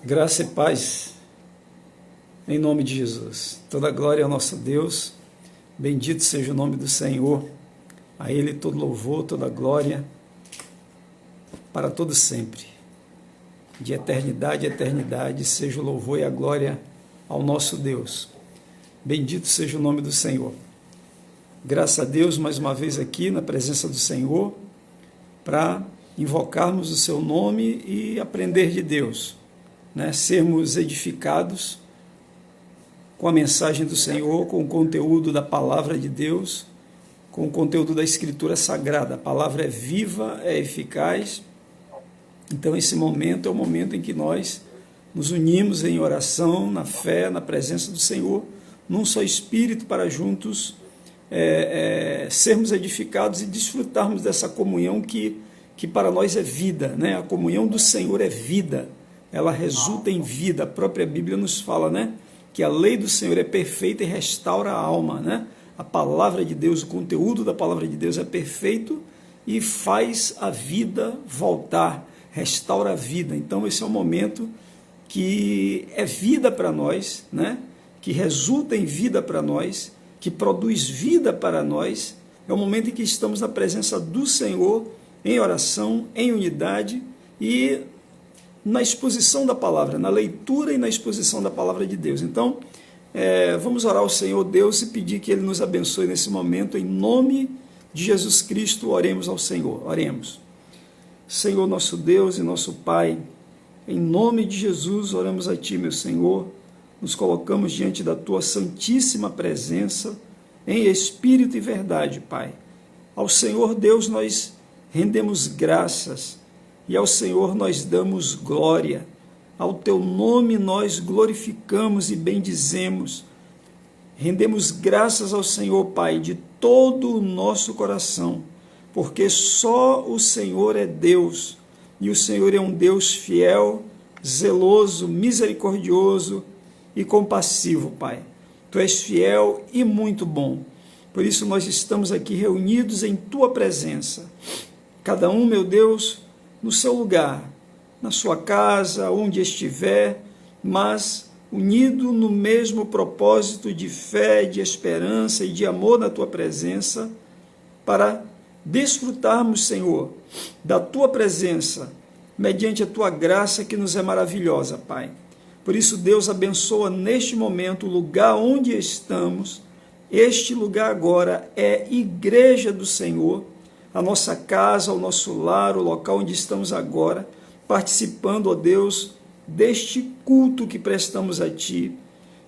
Graça e paz, em nome de Jesus. Toda glória ao nosso Deus, bendito seja o nome do Senhor, a Ele todo louvor, toda glória, para todo sempre. De eternidade a eternidade, seja o louvor e a glória ao nosso Deus. Bendito seja o nome do Senhor. Graças a Deus, mais uma vez aqui na presença do Senhor, para invocarmos o seu nome e aprender de Deus. Sermos edificados com a mensagem do Senhor, com o conteúdo da palavra de Deus, com o conteúdo da Escritura Sagrada. A palavra é viva, é eficaz. Então esse momento é o momento em que nós nos unimos em oração, na fé, na presença do Senhor, num só Espírito, para juntos sermos edificados e desfrutarmos dessa comunhão que para nós é vida. A comunhão do Senhor é vida. Ela resulta em vida. A própria Bíblia nos fala, que a lei do Senhor é perfeita e restaura a alma, A palavra de Deus, o conteúdo da palavra de Deus é perfeito e faz a vida voltar, restaura a vida. Então esse é um momento que é vida para nós, que resulta em vida para nós, que produz vida para nós. É o momento em que estamos na presença do Senhor, em oração, em unidade e na exposição da palavra, na leitura e na exposição da palavra de Deus. Então, vamos orar ao Senhor Deus e pedir que Ele nos abençoe nesse momento. Em nome de Jesus Cristo, oremos ao Senhor. Oremos. Senhor, nosso Deus e nosso Pai, em nome de Jesus, oramos a Ti, meu Senhor. Nos colocamos diante da Tua santíssima presença, em espírito e verdade, Pai. Ao Senhor Deus nós rendemos graças, e ao Senhor nós damos glória, ao Teu nome nós glorificamos e bendizemos, rendemos graças ao Senhor, Pai, de todo o nosso coração, porque só o Senhor é Deus, e o Senhor é um Deus fiel, zeloso, misericordioso e compassivo, Pai. Tu és fiel e muito bom, por isso nós estamos aqui reunidos em Tua presença, cada um, meu Deus, no seu lugar, na sua casa, onde estiver, mas unido no mesmo propósito de fé, de esperança e de amor na Tua presença, para desfrutarmos, Senhor, da Tua presença, mediante a Tua graça que nos é maravilhosa, Pai. Por isso, Deus abençoa neste momento o lugar onde estamos. Este lugar agora é igreja do Senhor, a nossa casa, o nosso lar, o local onde estamos agora, participando, ó Deus, deste culto que prestamos a Ti,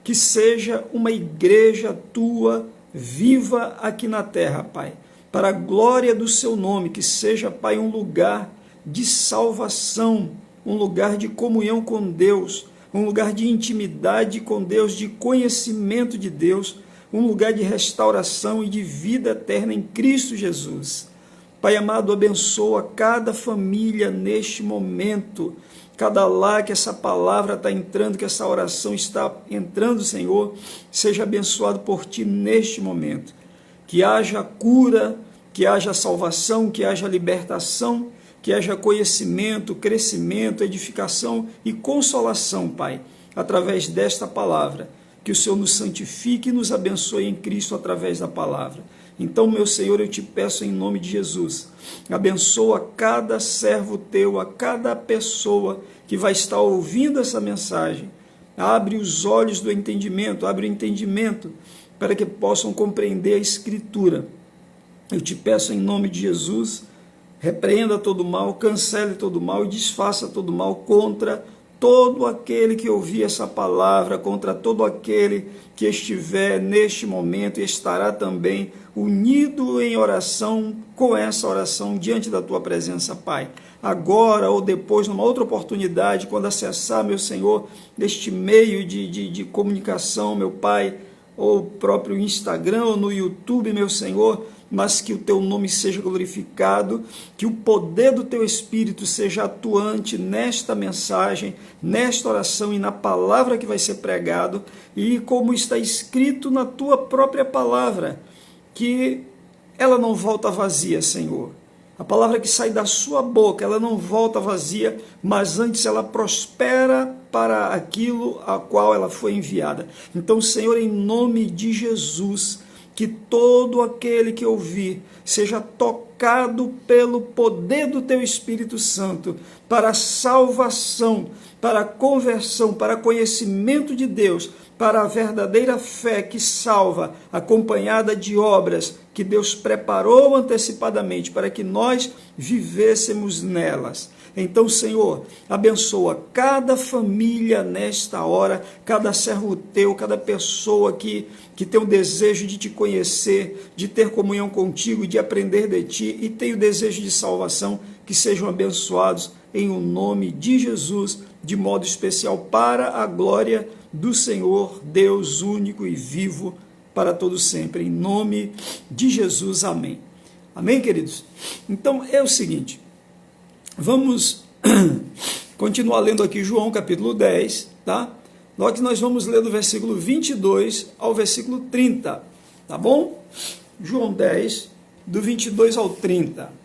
que seja uma igreja Tua viva aqui na terra, Pai, para a glória do Seu nome, que seja, Pai, um lugar de salvação, um lugar de comunhão com Deus, um lugar de intimidade com Deus, de conhecimento de Deus, um lugar de restauração e de vida eterna em Cristo Jesus. Pai amado, abençoa cada família neste momento, cada lar que essa palavra está entrando, que essa oração está entrando, Senhor, seja abençoado por Ti neste momento. Que haja cura, que haja salvação, que haja libertação, que haja conhecimento, crescimento, edificação e consolação, Pai, através desta palavra. Que o Senhor nos santifique e nos abençoe em Cristo através da palavra. Então, meu Senhor, eu Te peço em nome de Jesus, abençoa cada servo Teu, a cada pessoa que vai estar ouvindo essa mensagem. Abre os olhos do entendimento, abre o entendimento para que possam compreender a Escritura. Eu Te peço em nome de Jesus, repreenda todo mal, cancele todo mal e desfaça todo mal contra todo aquele que ouvir essa palavra, contra todo aquele que estiver neste momento e estará também unido em oração, com essa oração, diante da Tua presença, Pai. Agora ou depois, numa outra oportunidade, quando acessar, meu Senhor, deste meio de comunicação, meu Pai, ou próprio Instagram, ou no YouTube, meu Senhor, mas que o Teu nome seja glorificado, que o poder do Teu Espírito seja atuante nesta mensagem, nesta oração e na palavra que vai ser pregado, e como está escrito na Tua própria palavra, que ela não volta vazia, Senhor. A palavra que sai da sua boca, ela não volta vazia, mas antes ela prospera para aquilo a qual ela foi enviada. Então, Senhor, em nome de Jesus, que todo aquele que ouvir seja tocado pelo poder do Teu Espírito Santo para a salvação, para a conversão, para conhecimento de Deus, para a verdadeira fé que salva, acompanhada de obras que Deus preparou antecipadamente para que nós vivêssemos nelas. Então, Senhor, abençoa cada família nesta hora, cada servo Teu, cada pessoa que tem o desejo de Te conhecer, de ter comunhão contigo, de aprender de Ti e tem o desejo de salvação, que sejam abençoados em o nome de Jesus, de modo especial para a glória do Senhor, Deus único e vivo para todo sempre. Em nome de Jesus, amém. Amém, queridos? Então, é o seguinte, vamos continuar lendo aqui João capítulo 10, tá? Logo que nós vamos ler do versículo 22 ao versículo 30, tá bom? João 10, do 22 ao 30.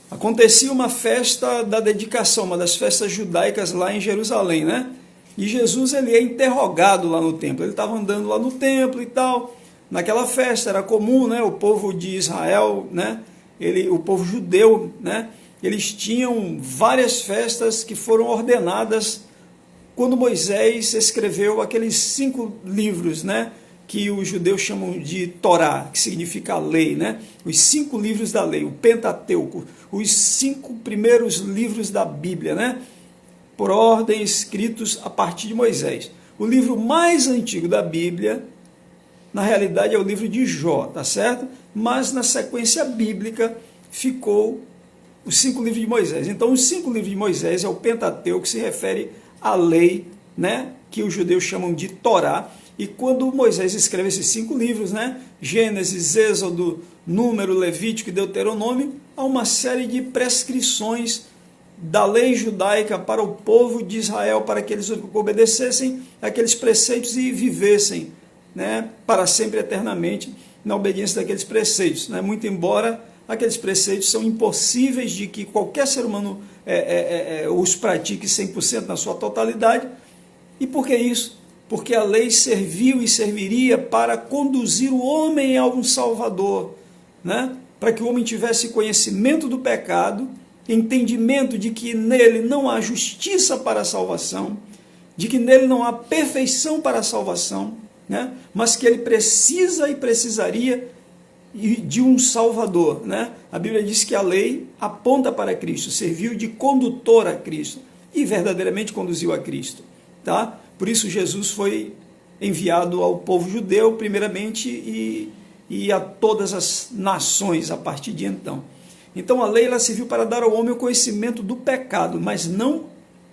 Acontecia uma festa da dedicação, uma das festas judaicas lá em Jerusalém, né? E Jesus, ele é interrogado lá no templo. Ele estava andando lá no templo e tal. Naquela festa era comum, né? O povo de Israel, né? O povo judeu, né? Eles tinham várias festas que foram ordenadas quando Moisés escreveu aqueles 5 livros, né? Que os judeus chamam de Torá, que significa a lei, né? Os 5 livros da lei, o Pentateuco, os 5 primeiros livros da Bíblia, né? Por ordem, escritos a partir de Moisés. O livro mais antigo da Bíblia, na realidade, é o livro de Jó, tá certo? Mas na sequência bíblica ficou os 5 livros de Moisés. Então, os 5 livros de Moisés é o Pentateuco, que se refere à lei, né? Que os judeus chamam de Torá. E quando Moisés escreve esses 5 livros, né? Gênesis, Êxodo, Número, Levítico e Deuteronômio, há uma série de prescrições da lei judaica para o povo de Israel, para que eles obedecessem aqueles preceitos e vivessem, né? Para sempre, eternamente, na obediência daqueles preceitos, né? Muito embora aqueles preceitos são impossíveis de que qualquer ser humano os pratique 100% na sua totalidade. E por que isso? Porque a lei serviu e serviria para conduzir o homem a um Salvador, né? Para que o homem tivesse conhecimento do pecado, entendimento de que nele não há justiça para a salvação, de que nele não há perfeição para a salvação, né? Mas que ele precisa e precisaria de um Salvador, né? A Bíblia diz que a lei aponta para Cristo, serviu de condutor a Cristo e verdadeiramente conduziu a Cristo, tá? Por isso Jesus foi enviado ao povo judeu primeiramente e a todas as nações a partir de então. Então a lei ela serviu para dar ao homem o conhecimento do pecado, mas não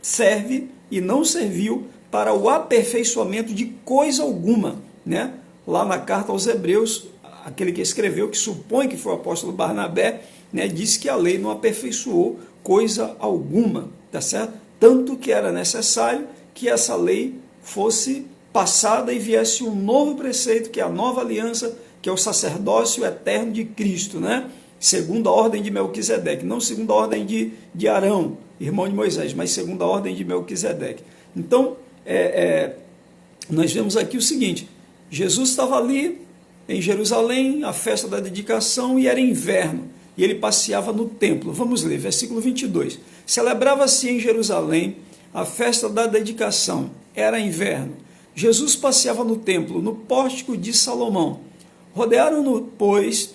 serve e não serviu para o aperfeiçoamento de coisa alguma, né? Lá na carta aos Hebreus, aquele que escreveu, que supõe que foi o apóstolo Barnabé, né, disse que a lei não aperfeiçoou coisa alguma, tá certo? Tanto que era necessário que essa lei fosse passada e viesse um novo preceito, que é a nova aliança, que é o sacerdócio eterno de Cristo, né? Segundo a ordem de Melquisedeque, não segundo a ordem de Arão, irmão de Moisés, mas segundo a ordem de Melquisedeque. Então, nós vemos aqui o seguinte, Jesus estava ali em Jerusalém, a festa da dedicação, e era inverno, e ele passeava no templo. Vamos ler, versículo 22. Celebrava-se em Jerusalém a festa da dedicação, era inverno. Jesus passeava no templo, no pórtico de Salomão. Rodearam-no, pois,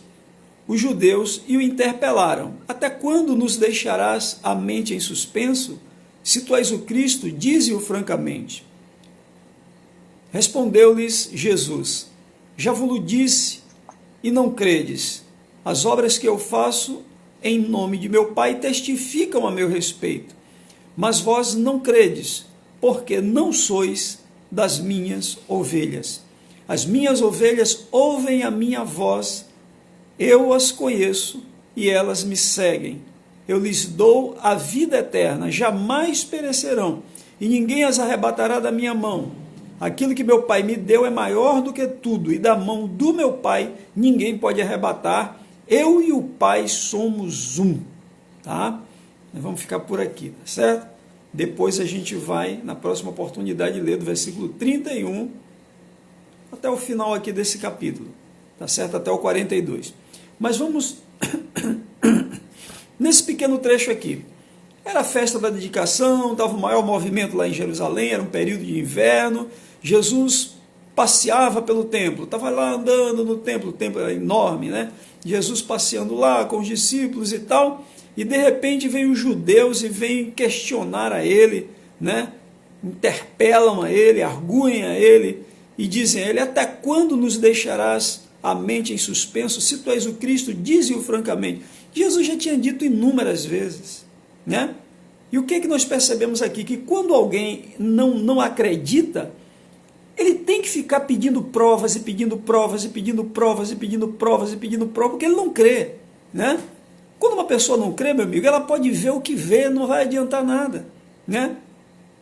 os judeus e o interpelaram. Até quando nos deixarás a mente em suspenso? Se tu és o Cristo, dize-o francamente. Respondeu-lhes Jesus, já vos disse e não credes. As obras que eu faço em nome de meu Pai testificam a meu respeito. Mas vós não credes, porque não sois das minhas ovelhas. As minhas ovelhas ouvem a minha voz, eu as conheço e elas me seguem. Eu lhes dou a vida eterna, jamais perecerão, e ninguém as arrebatará da minha mão. Aquilo que meu Pai me deu é maior do que tudo, e da mão do meu Pai ninguém pode arrebatar. Eu e o Pai somos um. Tá? Nós vamos ficar por aqui, tá certo? Depois a gente vai, na próxima oportunidade, ler do versículo 31 até o final aqui desse capítulo, tá certo? Até o 42. Mas vamos nesse pequeno trecho aqui. Era a festa da dedicação, estava o maior movimento lá em Jerusalém, era um período de inverno. Jesus passeava pelo templo, estava lá andando no templo, o templo era enorme, né? Jesus passeando lá com os discípulos e tal, e de repente vem os judeus e vêm questionar a ele, né? Interpelam a ele, arguem a ele e dizem a ele: até quando nos deixarás a mente em suspenso? Se tu és o Cristo, dize-o francamente. Jesus já tinha dito inúmeras vezes, né? E o que é que nós percebemos aqui? Que quando alguém não acredita, ele tem que ficar pedindo provas e pedindo provas e pedindo provas e pedindo provas e pedindo provas, porque ele não crê, né? Quando uma pessoa não crê, meu amigo, ela pode ver o que vê, não vai adiantar nada, né?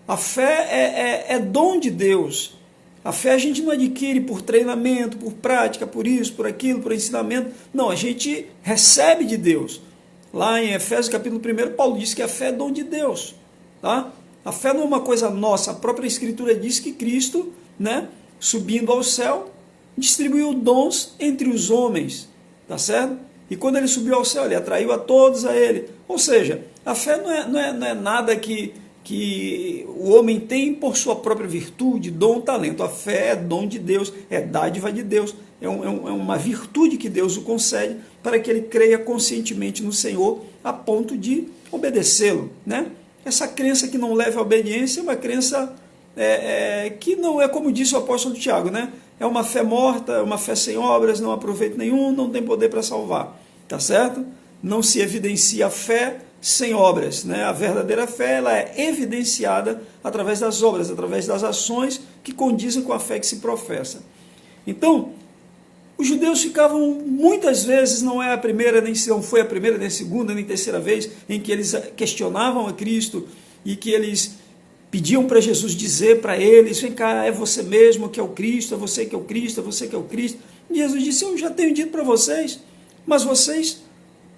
A fé é dom de Deus. A fé a gente não adquire por treinamento, por prática, por isso, por aquilo, por ensinamento. Não, a gente recebe de Deus. Lá em Efésios capítulo 1, Paulo diz que a fé é dom de Deus, tá? A fé não é uma coisa nossa. A própria Escritura diz que Cristo, né, subindo ao céu, distribuiu dons entre os homens, tá certo? E quando ele subiu ao céu, ele atraiu a todos a ele. Ou seja, a fé não é nada que o homem tem por sua própria virtude, dom, talento. A fé é dom de Deus, é dádiva de Deus, é uma virtude que Deus o concede para que ele creia conscientemente no Senhor a ponto de obedecê-lo, né? Essa crença que não leva à obediência é uma crença que não é, como disse o apóstolo Tiago, né? É uma fé morta, é uma fé sem obras, não há proveito nenhum, não tem poder para salvar, tá certo? Não se evidencia a fé sem obras, né? A verdadeira fé, ela é evidenciada através das obras, através das ações que condizem com a fé que se professa. Então, os judeus ficavam muitas vezes, não foi a primeira, nem a segunda, nem a terceira vez em que eles questionavam a Cristo e que eles pediam para Jesus dizer para eles: vem cá, é você mesmo que é o Cristo, é você que é o Cristo, é você que é o Cristo. E Jesus disse: eu já tenho dito para vocês, mas vocês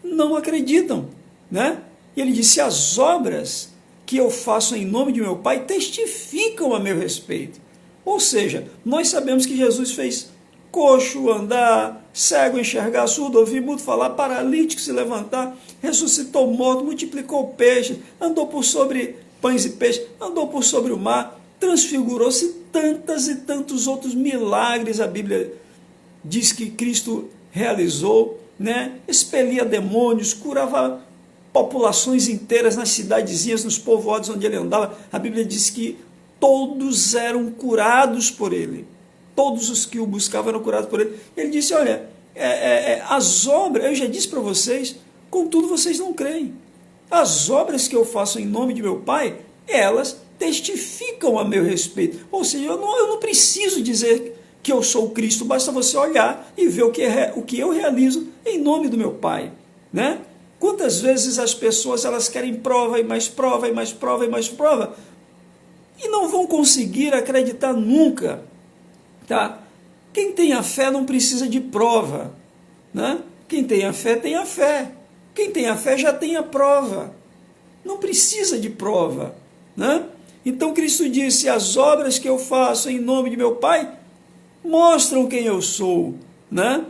não acreditam, né? E ele disse: as obras que eu faço em nome de meu Pai testificam a meu respeito. Ou seja, nós sabemos que Jesus fez coxo andar, cego enxergar, surdo ouvir, mudo falar, paralítico se levantar, ressuscitou morto, multiplicou peixe, andou por sobre pães e peixes, andou por sobre o mar, transfigurou-se, tantas e tantos outros milagres a Bíblia diz que Cristo realizou, né? Expelia demônios, curava populações inteiras nas cidadezinhas, nos povoados onde ele andava. A Bíblia diz que todos eram curados por ele. Todos os que o buscavam eram curados por ele. Ele disse: olha, as obras, eu já disse para vocês, contudo vocês não creem. As obras que eu faço em nome de meu Pai, elas testificam a meu respeito. Ou seja, eu não preciso dizer que eu sou o Cristo, basta você olhar e ver o que eu realizo em nome do meu Pai, né? Quantas vezes as pessoas elas querem prova e mais prova e mais prova e mais prova e não vão conseguir acreditar nunca, tá? Quem tem a fé não precisa de prova, né? Quem tem a fé tem a fé. Quem tem a fé já tem a prova. Não precisa de prova, né? Então Cristo disse: as obras que eu faço em nome de meu Pai mostram quem eu sou, né?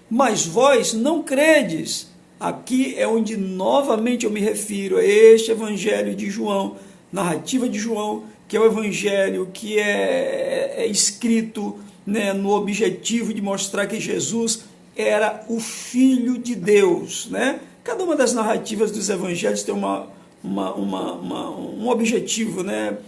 Mas vós não credes. Aqui é onde novamente eu me refiro a este evangelho de João, narrativa de João, que é o evangelho que é escrito, né, no objetivo de mostrar que Jesus era o Filho de Deus, né? Cada uma das narrativas dos evangelhos tem um objetivo, né?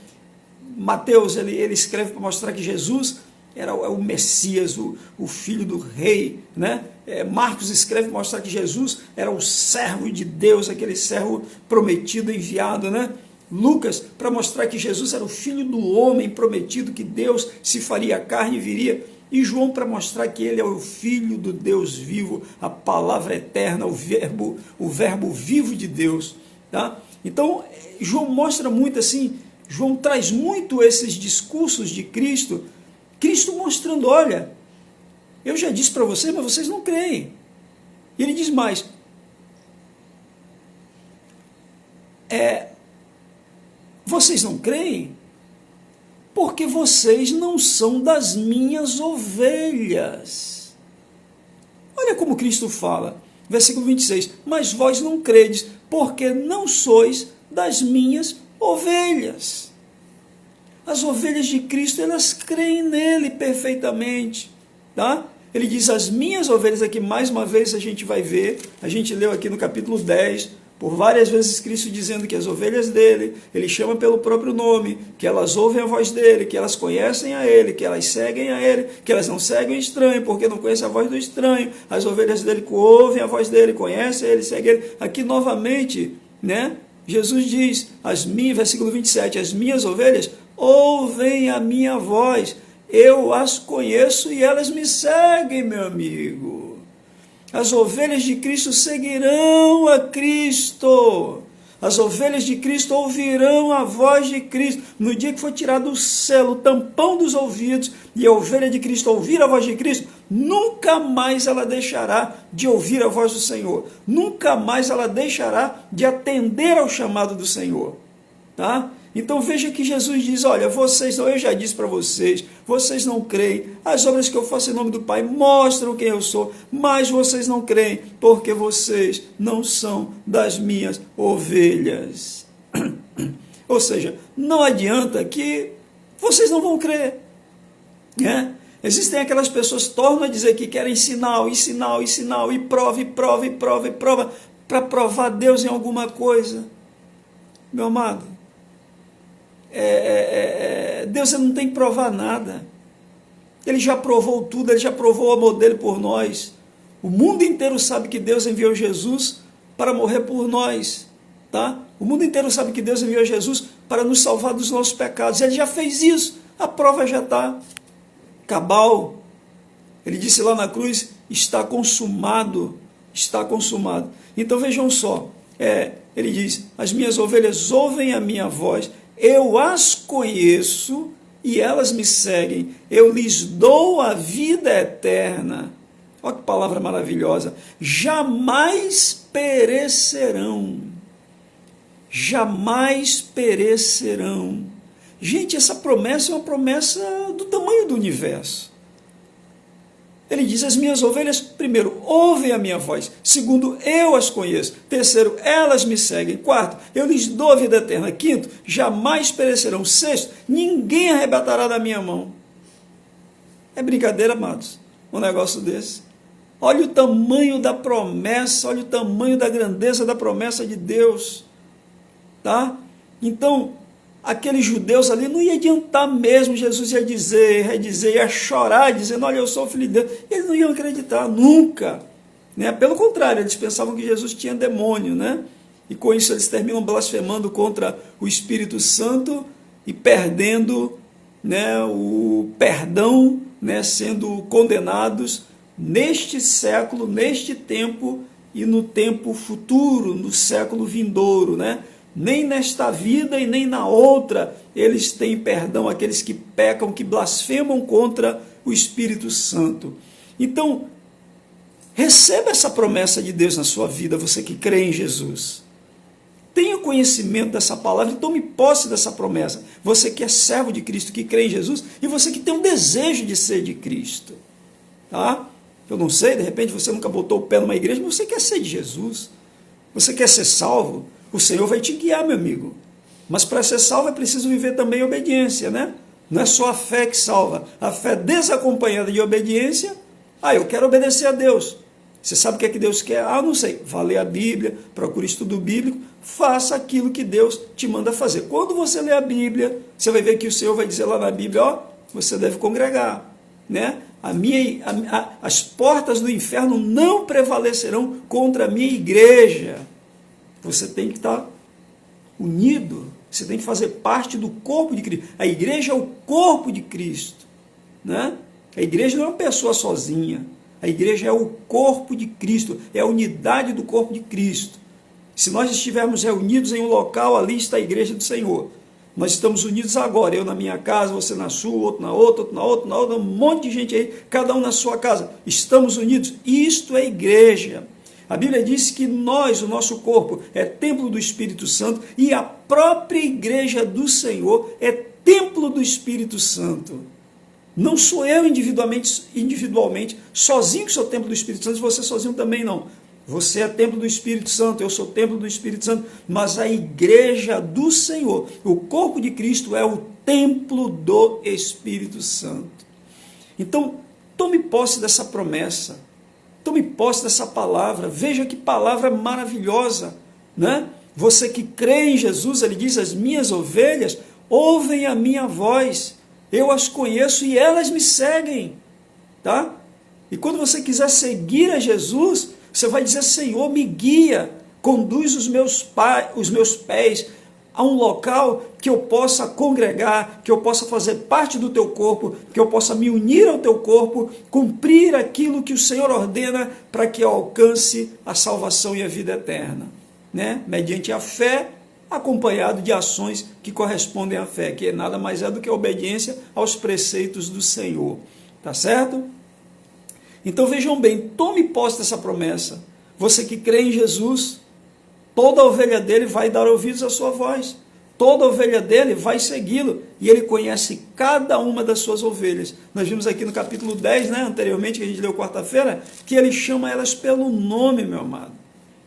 Mateus ele escreve para mostrar que Jesus era o Messias, o filho do rei, né? Marcos escreve para mostrar que Jesus era o servo de Deus, aquele servo prometido, enviado, né? Lucas para mostrar que Jesus era o filho do homem prometido, que Deus se faria carne e viria. E João para mostrar que ele é o Filho do Deus vivo, a palavra eterna, o verbo vivo de Deus, tá? Então, João mostra muito assim, João traz muito esses discursos de Cristo, Cristo mostrando: olha, eu já disse para vocês, mas vocês não creem. E ele diz mais: vocês não creem? Porque vocês não são das minhas ovelhas. Olha como Cristo fala, versículo 26, mas vós não credes, porque não sois das minhas ovelhas. As ovelhas de Cristo, elas creem nele perfeitamente, tá? Ele diz, as minhas ovelhas, aqui mais uma vez a gente vai ver, a gente leu aqui no capítulo 10, por várias vezes Cristo dizendo que as ovelhas dele, ele chama pelo próprio nome, que elas ouvem a voz dele, que elas conhecem a ele, que elas seguem a ele, que elas não seguem o estranho, porque não conhecem a voz do estranho. As ovelhas dele ouvem a voz dele, conhecem ele, seguem ele. Aqui novamente, né? Jesus diz, versículo 27, as minhas ovelhas ouvem a minha voz, eu as conheço e elas me seguem, meu amigo. As ovelhas de Cristo seguirão a Cristo. As ovelhas de Cristo ouvirão a voz de Cristo. No dia que for tirado o selo, o tampão dos ouvidos, e a ovelha de Cristo ouvir a voz de Cristo, nunca mais ela deixará de ouvir a voz do Senhor. Nunca mais ela deixará de atender ao chamado do Senhor. Tá? Então veja que Jesus diz, olha, eu já disse para vocês não creem, as obras que eu faço em nome do Pai mostram quem eu sou, mas vocês não creem, porque vocês não são das minhas ovelhas. Ou seja, não adianta que vocês não vão crer, né? Existem aquelas pessoas que tornam a dizer que querem sinal, e prova, para provar Deus em alguma coisa. Meu amado, Deus não tem que provar nada. Ele já provou tudo, ele já provou o amor dele por nós. O mundo inteiro sabe que Deus enviou Jesus para morrer por nós, tá? O mundo inteiro sabe que Deus enviou Jesus para nos salvar dos nossos pecados. Ele já fez isso, a prova já está cabal. Ele disse lá na cruz, está consumado, está consumado. Então vejam só, ele diz, as minhas ovelhas ouvem a minha voz, eu as conheço e elas me seguem, eu lhes dou a vida eterna. Olha que palavra maravilhosa, jamais perecerão, jamais perecerão. Gente, essa promessa é uma promessa do tamanho do universo. Ele diz, as minhas ovelhas, primeiro, ouvem a minha voz. Segundo, eu as conheço. Terceiro, elas me seguem. Quarto, eu lhes dou a vida eterna. Quinto, jamais perecerão. Sexto, ninguém arrebatará da minha mão. É brincadeira, amados, um negócio desse. Olha o tamanho da promessa, olha o tamanho da grandeza da promessa de Deus. Tá? Então, aqueles judeus ali não ia adiantar mesmo, Jesus ia dizer, ia chorar, dizendo, olha, eu sou o filho de Deus. Eles não iam acreditar, nunca. Né? Pelo contrário, eles pensavam que Jesus tinha demônio, né? E com isso eles terminam blasfemando contra o Espírito Santo e perdendo, né, o perdão, né, sendo condenados neste século, neste tempo e no tempo futuro, no século vindouro, né? Nem nesta vida e nem na outra eles têm perdão, aqueles que pecam, que blasfemam contra o Espírito Santo. Então, receba essa promessa de Deus na sua vida, você que crê em Jesus. Tenha conhecimento dessa palavra e tome posse dessa promessa. Você que é servo de Cristo, que crê em Jesus, e você que tem um desejo de ser de Cristo. Tá? Eu não sei, de repente você nunca botou o pé numa igreja, mas você quer ser de Jesus. Você quer ser salvo. O Senhor vai te guiar, meu amigo. Mas para ser salvo é preciso viver também obediência, né? Não é só a fé que salva. A fé desacompanhada de obediência, eu quero obedecer a Deus. Você sabe o que é que Deus quer? Não sei. Vá ler a Bíblia, procure estudo bíblico, faça aquilo que Deus te manda fazer. Quando você lê a Bíblia, você vai ver que o Senhor vai dizer lá na Bíblia, você deve congregar, né? As portas do inferno não prevalecerão contra a minha igreja. Você tem que estar unido, você tem que fazer parte do corpo de Cristo. A igreja é o corpo de Cristo, né? A igreja não é uma pessoa sozinha, a igreja é o corpo de Cristo, é a unidade do corpo de Cristo. Se nós estivermos reunidos em um local, ali está a igreja do Senhor. Nós estamos unidos agora, eu na minha casa, você na sua, outro na outra, outro na outra, um monte de gente aí, cada um na sua casa. Estamos unidos, isto é igreja. A Bíblia diz que nós, o nosso corpo, é templo do Espírito Santo e a própria igreja do Senhor é templo do Espírito Santo. Não sou eu individualmente, sozinho que sou templo do Espírito Santo, e você sozinho também não. Você é templo do Espírito Santo, eu sou templo do Espírito Santo, mas a igreja do Senhor, o corpo de Cristo, é o templo do Espírito Santo. Então, tome posse dessa promessa, tome posse dessa palavra, veja que palavra maravilhosa, né? Você que crê em Jesus, ele diz, as minhas ovelhas ouvem a minha voz, eu as conheço e elas me seguem, tá? E quando você quiser seguir a Jesus, você vai dizer, Senhor, me guia, conduz os meus pés a um local que eu possa congregar, que eu possa fazer parte do teu corpo, que eu possa me unir ao teu corpo, cumprir aquilo que o Senhor ordena para que eu alcance a salvação e a vida eterna, né? Mediante a fé, acompanhado de ações que correspondem à fé, que nada mais é do que a obediência aos preceitos do Senhor, tá certo? Então vejam bem, tome posse dessa promessa. Você que crê em Jesus, toda ovelha dele vai dar ouvidos à sua voz. Toda ovelha dele vai segui-lo. E ele conhece cada uma das suas ovelhas. Nós vimos aqui no capítulo 10, né, anteriormente, que a gente leu quarta-feira, que ele chama elas pelo nome, meu amado.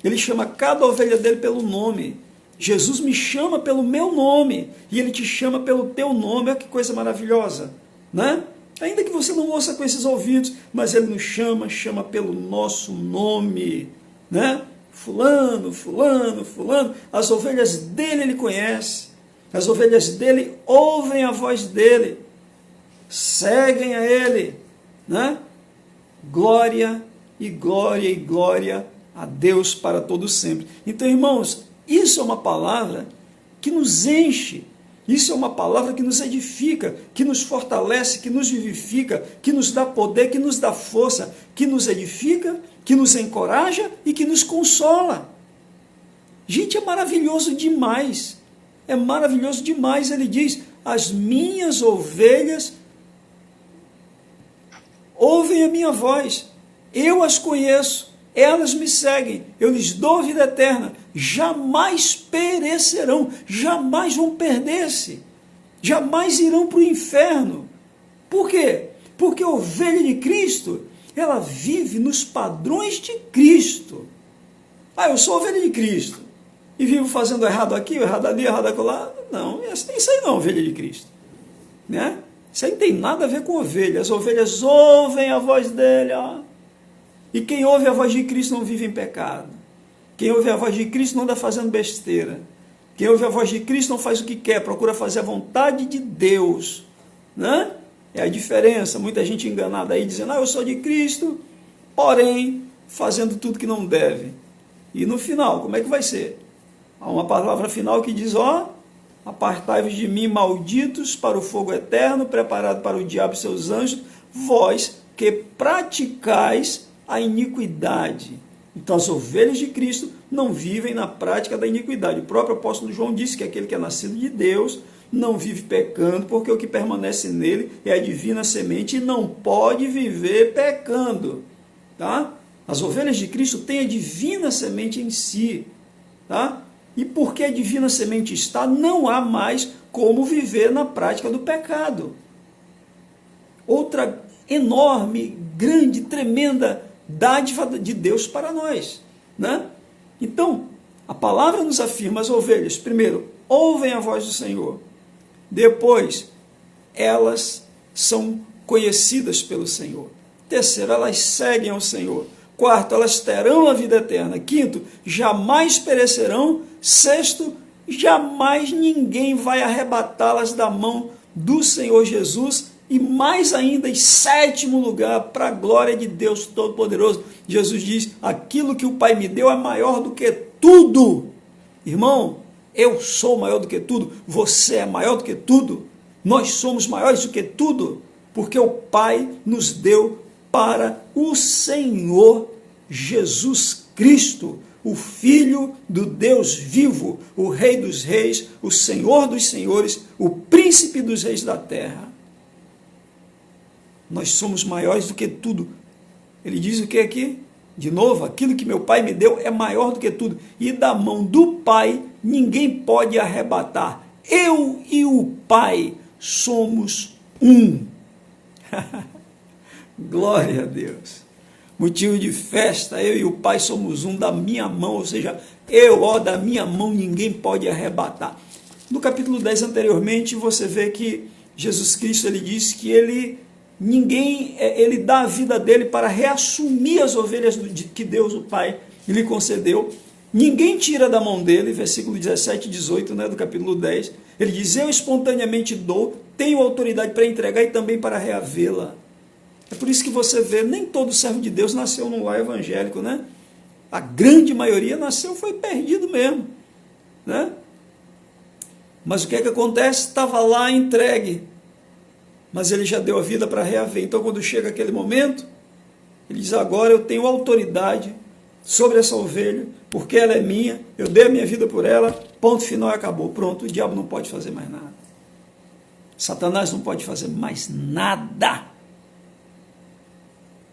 Ele chama cada ovelha dele pelo nome. Jesus me chama pelo meu nome. E ele te chama pelo teu nome. Olha que coisa maravilhosa, né? Ainda que você não ouça com esses ouvidos, mas ele nos chama pelo nosso nome, né? Fulano, fulano, fulano, as ovelhas dele ele conhece, as ovelhas dele ouvem a voz dele, seguem a ele, né? Glória e glória e glória a Deus para todo sempre. Então, irmãos, isso é uma palavra que nos enche. Isso é uma palavra que nos edifica, que nos fortalece, que nos vivifica, que nos dá poder, que nos dá força, que nos edifica, que nos encoraja e que nos consola. Gente, é maravilhoso demais. É maravilhoso demais. Ele diz, as minhas ovelhas ouvem a minha voz, eu as conheço, elas me seguem, eu lhes dou vida eterna, jamais perecerão, jamais vão perder-se, jamais irão para o inferno. Por quê? Porque a ovelha de Cristo, ela vive nos padrões de Cristo. Ah, eu sou ovelha de Cristo e vivo fazendo errado aqui, errado ali, errado acolá. Não, isso aí não é ovelha de Cristo, né? Isso aí não tem nada a ver com ovelha. As ovelhas ouvem a voz dele, ó. E quem ouve a voz de Cristo não vive em pecado. Quem ouve a voz de Cristo não anda fazendo besteira. Quem ouve a voz de Cristo não faz o que quer, procura fazer a vontade de Deus, né? É a diferença. Muita gente enganada aí dizendo, eu sou de Cristo, porém fazendo tudo que não deve. E no final, como é que vai ser? Há uma palavra final que diz, apartai-vos de mim, malditos, para o fogo eterno, preparado para o diabo e seus anjos, vós que praticais a iniquidade. Então as ovelhas de Cristo não vivem na prática da iniquidade. O próprio apóstolo João disse que aquele que é nascido de Deus não vive pecando, porque o que permanece nele é a divina semente e não pode viver pecando, tá? As ovelhas de Cristo têm a divina semente em si, tá? E porque a divina semente está, não há mais como viver na prática do pecado. Outra enorme, grande, tremenda dádiva de Deus para nós, né? Então, a palavra nos afirma, as ovelhas, primeiro, ouvem a voz do Senhor. Depois, elas são conhecidas pelo Senhor. Terceiro, elas seguem ao Senhor. Quarto, elas terão a vida eterna. Quinto, jamais perecerão. Sexto, jamais ninguém vai arrebatá-las da mão do Senhor Jesus. E mais ainda, em sétimo lugar, para a glória de Deus Todo-Poderoso, Jesus diz, aquilo que o Pai me deu é maior do que tudo. Irmão, eu sou maior do que tudo, você é maior do que tudo, nós somos maiores do que tudo, porque o Pai nos deu para o Senhor Jesus Cristo, o Filho do Deus vivo, o Rei dos reis, o Senhor dos senhores, o Príncipe dos reis da terra. Nós somos maiores do que tudo. Ele diz o que aqui? De novo, aquilo que meu Pai me deu é maior do que tudo, e da mão do Pai ninguém pode arrebatar. Eu e o Pai somos um. Glória a Deus. Motivo de festa, eu e o Pai somos um, da minha mão, ou seja, da minha mão ninguém pode arrebatar. No capítulo 10 anteriormente, você vê que Jesus Cristo, ele diz que ele dá a vida dele para reassumir as ovelhas que Deus, o Pai, lhe concedeu. Ninguém tira da mão dele, versículo 17 e 18, do capítulo 10. Ele diz, eu espontaneamente dou, tenho autoridade para entregar e também para reavê-la. É por isso que você vê, nem todo servo de Deus nasceu num lar evangélico, né? A grande maioria foi perdido mesmo, né? Mas o que é que acontece? Estava lá entregue, mas ele já deu a vida para reaver. Então, quando chega aquele momento, ele diz, agora eu tenho autoridade sobre essa ovelha, porque ela é minha, eu dei a minha vida por ela, ponto final, acabou. Pronto, o diabo não pode fazer mais nada. Satanás não pode fazer mais nada.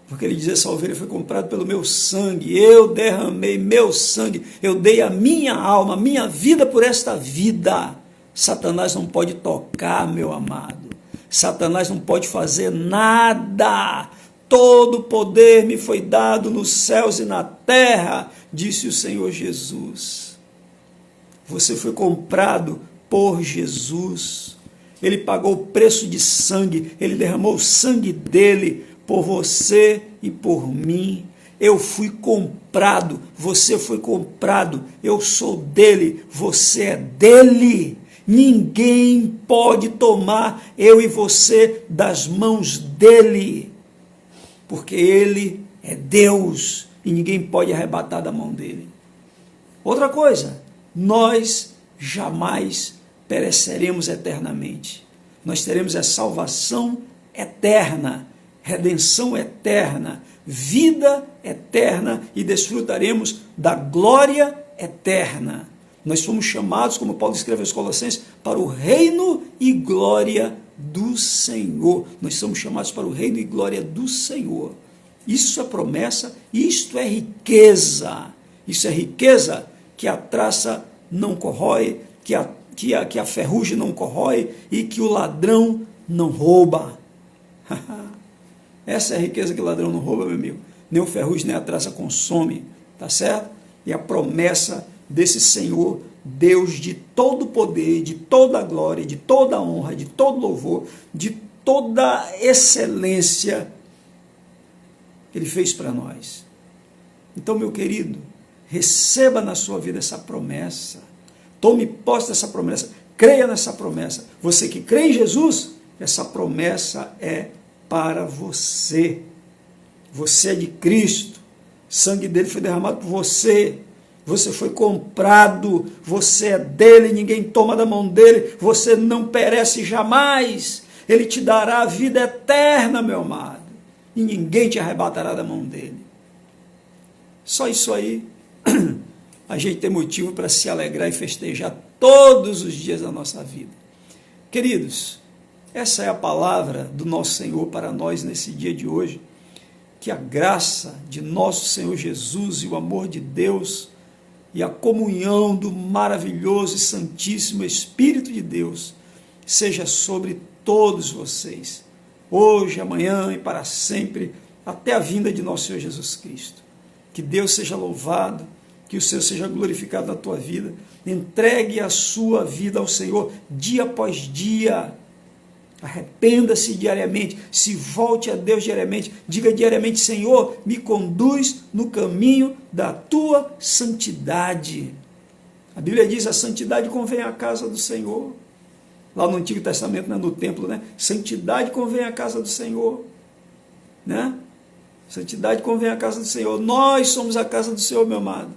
Porque ele diz, essa ovelha foi comprada pelo meu sangue, eu derramei meu sangue, eu dei a minha alma, a minha vida por esta vida. Satanás não pode tocar, meu amado. Satanás não pode fazer nada. Todo poder me foi dado nos céus e na terra, disse o Senhor Jesus. Você foi comprado por Jesus. Ele pagou o preço de sangue, ele derramou o sangue dele por você e por mim. Eu fui comprado, você foi comprado, eu sou dele, você é dele. Ninguém pode tomar eu e você das mãos dele, porque ele é Deus e ninguém pode arrebatar da mão dele. Outra coisa, nós jamais pereceremos eternamente. Nós teremos a salvação eterna, redenção eterna, vida eterna e desfrutaremos da glória eterna. Nós fomos chamados, como Paulo escreve aos Colossenses, para o reino e glória do Senhor. Nós somos chamados para o reino e glória do Senhor. Isso é promessa, isto é riqueza. Isso é riqueza que a traça não corrói, que a ferrugem não corrói e que o ladrão não rouba. Essa é a riqueza que o ladrão não rouba, meu amigo. Nem o ferrugem, nem a traça consome, tá certo? E a promessa desse Senhor, Deus de todo poder, de toda glória, de toda honra, de todo louvor, de toda excelência, Ele fez para nós. Então, meu querido, receba na sua vida essa promessa. Tome posse dessa promessa. Creia nessa promessa. Você que crê em Jesus, essa promessa é para você. Você é de Cristo. O sangue dele foi derramado por você. Você foi comprado. Você é dele. Ninguém toma da mão dele. Você não perece jamais. Ele te dará a vida eterna, meu amado. E ninguém te arrebatará da mão dele. Só isso aí, a gente tem motivo para se alegrar e festejar todos os dias da nossa vida. Queridos, essa é a palavra do nosso Senhor para nós nesse dia de hoje. Que a graça de nosso Senhor Jesus e o amor de Deus e a comunhão do maravilhoso e santíssimo Espírito de Deus seja sobre todos vocês, hoje, amanhã e para sempre, até a vinda de nosso Senhor Jesus Cristo. Que Deus seja louvado, que o Senhor seja glorificado na tua vida. Entregue a sua vida ao Senhor dia após dia. Arrependa-se diariamente, se volte a Deus diariamente, diga diariamente, Senhor, me conduz no caminho da tua santidade. A Bíblia diz, a santidade convém à casa do Senhor. Lá no Antigo Testamento, no templo, santidade convém à casa do Senhor, santidade convém à casa do Senhor. Nós somos a casa do Senhor, meu amado,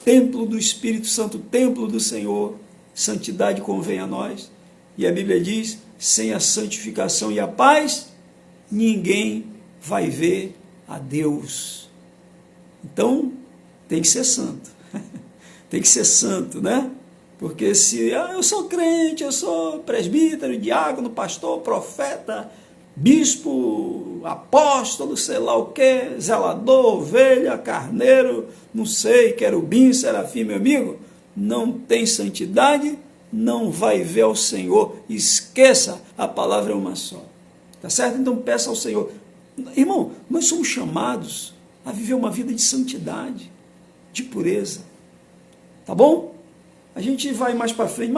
templo do Espírito Santo, templo do Senhor. Santidade convém a nós, e a Bíblia diz, sem a santificação e a paz, ninguém vai ver a Deus. Então, tem que ser santo, tem que ser santo, Porque se eu sou crente, eu sou presbítero, diácono, pastor, profeta, bispo, apóstolo, sei lá o que, zelador, ovelha, carneiro, não sei, querubim, serafim, meu amigo, não tem santidade, não vai ver ao Senhor. Esqueça, a palavra é uma só. Tá certo? Então peça ao Senhor. Irmão, nós somos chamados a viver uma vida de santidade, de pureza. Tá bom? A gente vai mais para frente,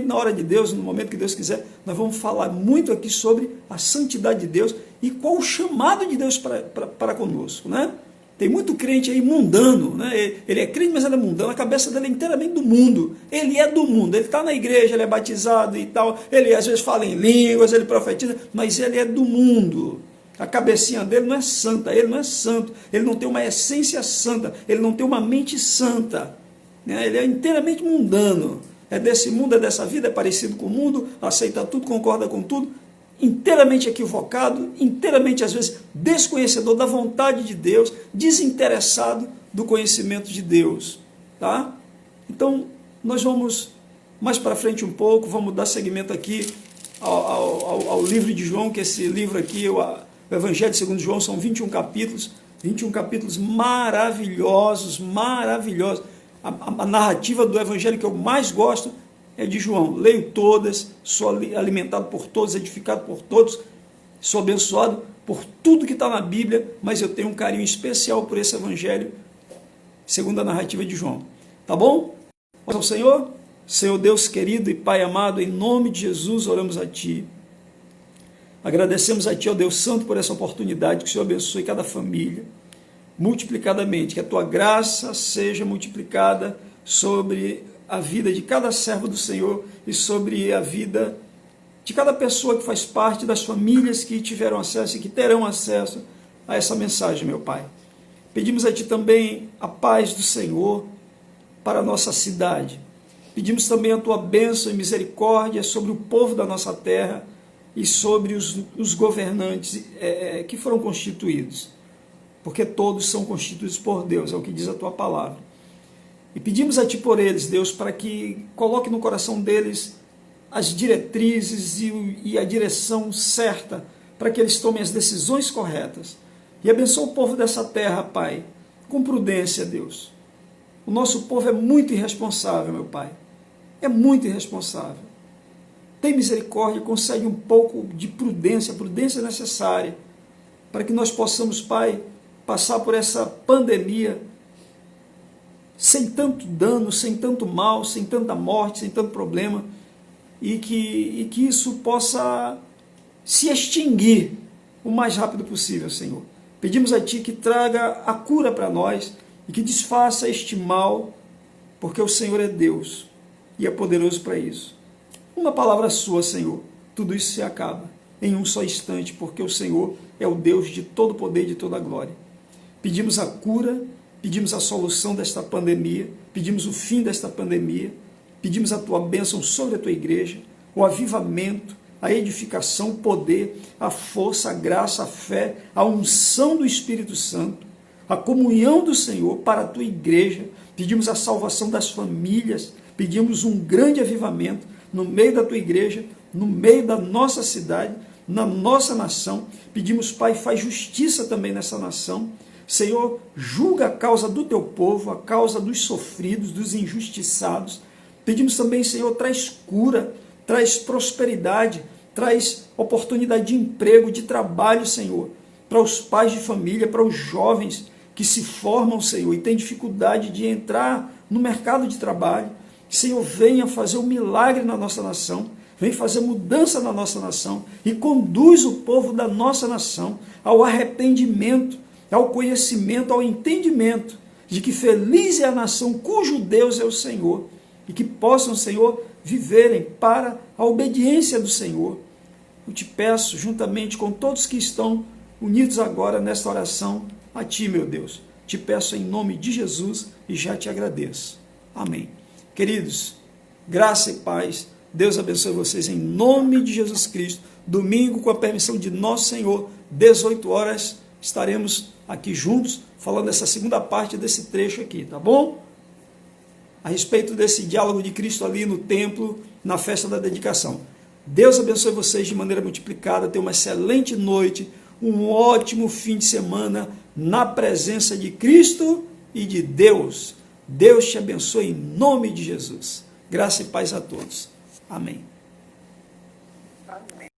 na hora de Deus, no momento que Deus quiser, nós vamos falar muito aqui sobre a santidade de Deus e qual o chamado de Deus para conosco, né? Tem muito crente aí mundano, né? Ele é crente, mas ele é mundano, a cabeça dele é inteiramente do mundo. Ele é do mundo, ele está na igreja, ele é batizado e tal, ele às vezes fala em línguas, ele profetiza, mas ele é do mundo. A cabecinha dele não é santa, ele não é santo, ele não tem uma essência santa, ele não tem uma mente santa, né? Ele é inteiramente mundano, é desse mundo, é dessa vida, é parecido com o mundo, aceita tudo, concorda com tudo, inteiramente equivocado, inteiramente às vezes desconhecedor da vontade de Deus, desinteressado do conhecimento de Deus, tá? Então, nós vamos mais para frente um pouco, vamos dar seguimento aqui ao livro de João, que esse livro aqui, o Evangelho segundo João, são 21 capítulos maravilhosos, maravilhosos. A narrativa do Evangelho que eu mais gosto é de João. Leio todas, sou alimentado por todos, edificado por todos, sou abençoado por tudo que está na Bíblia, mas eu tenho um carinho especial por esse Evangelho, segundo a narrativa de João. Tá bom? Ao Senhor, Senhor Deus querido e Pai amado, em nome de Jesus oramos a Ti. Agradecemos a Ti, ó Deus Santo, por essa oportunidade, que o Senhor abençoe cada família, multiplicadamente, que a Tua graça seja multiplicada sobre a vida de cada servo do Senhor e sobre a vida de cada pessoa que faz parte das famílias que tiveram acesso e que terão acesso a essa mensagem, meu Pai. Pedimos a Ti também a paz do Senhor para a nossa cidade. Pedimos também a Tua bênção e misericórdia sobre o povo da nossa terra e sobre os governantes que foram constituídos, porque todos são constituídos por Deus, é o que diz a Tua palavra. E pedimos a Ti por eles, Deus, para que coloque no coração deles as diretrizes e a direção certa, para que eles tomem as decisões corretas. E abençoa o povo dessa terra, Pai, com prudência, Deus. O nosso povo é muito irresponsável, meu Pai. É muito irresponsável. Tem misericórdia, concede um pouco de prudência, a prudência necessária, para que nós possamos, Pai, passar por essa pandemia sem tanto dano, sem tanto mal, sem tanta morte, sem tanto problema, e que isso possa se extinguir o mais rápido possível, Senhor. Pedimos a Ti que traga a cura para nós e que desfaça este mal, porque o Senhor é Deus e é poderoso para isso. Uma palavra sua, Senhor, tudo isso se acaba em um só instante, porque o Senhor é o Deus de todo poder e de toda glória. Pedimos a cura, pedimos a solução desta pandemia, pedimos o fim desta pandemia, pedimos a Tua bênção sobre a Tua igreja, o avivamento, a edificação, o poder, a força, a graça, a fé, a unção do Espírito Santo, a comunhão do Senhor para a Tua igreja. Pedimos a salvação das famílias, pedimos um grande avivamento no meio da Tua igreja, no meio da nossa cidade, na nossa nação. Pedimos, Pai, faz justiça também nessa nação. Senhor, julga a causa do Teu povo, a causa dos sofridos, dos injustiçados. Pedimos também, Senhor, traz cura, traz prosperidade, traz oportunidade de emprego, de trabalho, Senhor, para os pais de família, para os jovens que se formam, Senhor, e têm dificuldade de entrar no mercado de trabalho. Senhor, venha fazer um milagre na nossa nação, vem fazer mudança na nossa nação e conduz o povo da nossa nação ao arrependimento, ao conhecimento, ao entendimento de que feliz é a nação cujo Deus é o Senhor e que possam, Senhor, viverem para a obediência do Senhor. Eu te peço, juntamente com todos que estão unidos agora nesta oração, a Ti, meu Deus. Te peço em nome de Jesus e já te agradeço. Amém. Queridos, graça e paz, Deus abençoe vocês em nome de Jesus Cristo. Domingo, com a permissão de nosso Senhor, 18 horas, estaremos aqui juntos, falando dessa segunda parte desse trecho aqui, tá bom? A respeito desse diálogo de Cristo ali no templo, na festa da dedicação. Deus abençoe vocês de maneira multiplicada, tenham uma excelente noite, um ótimo fim de semana na presença de Cristo e de Deus. Deus te abençoe em nome de Jesus. Graça e paz a todos. Amém.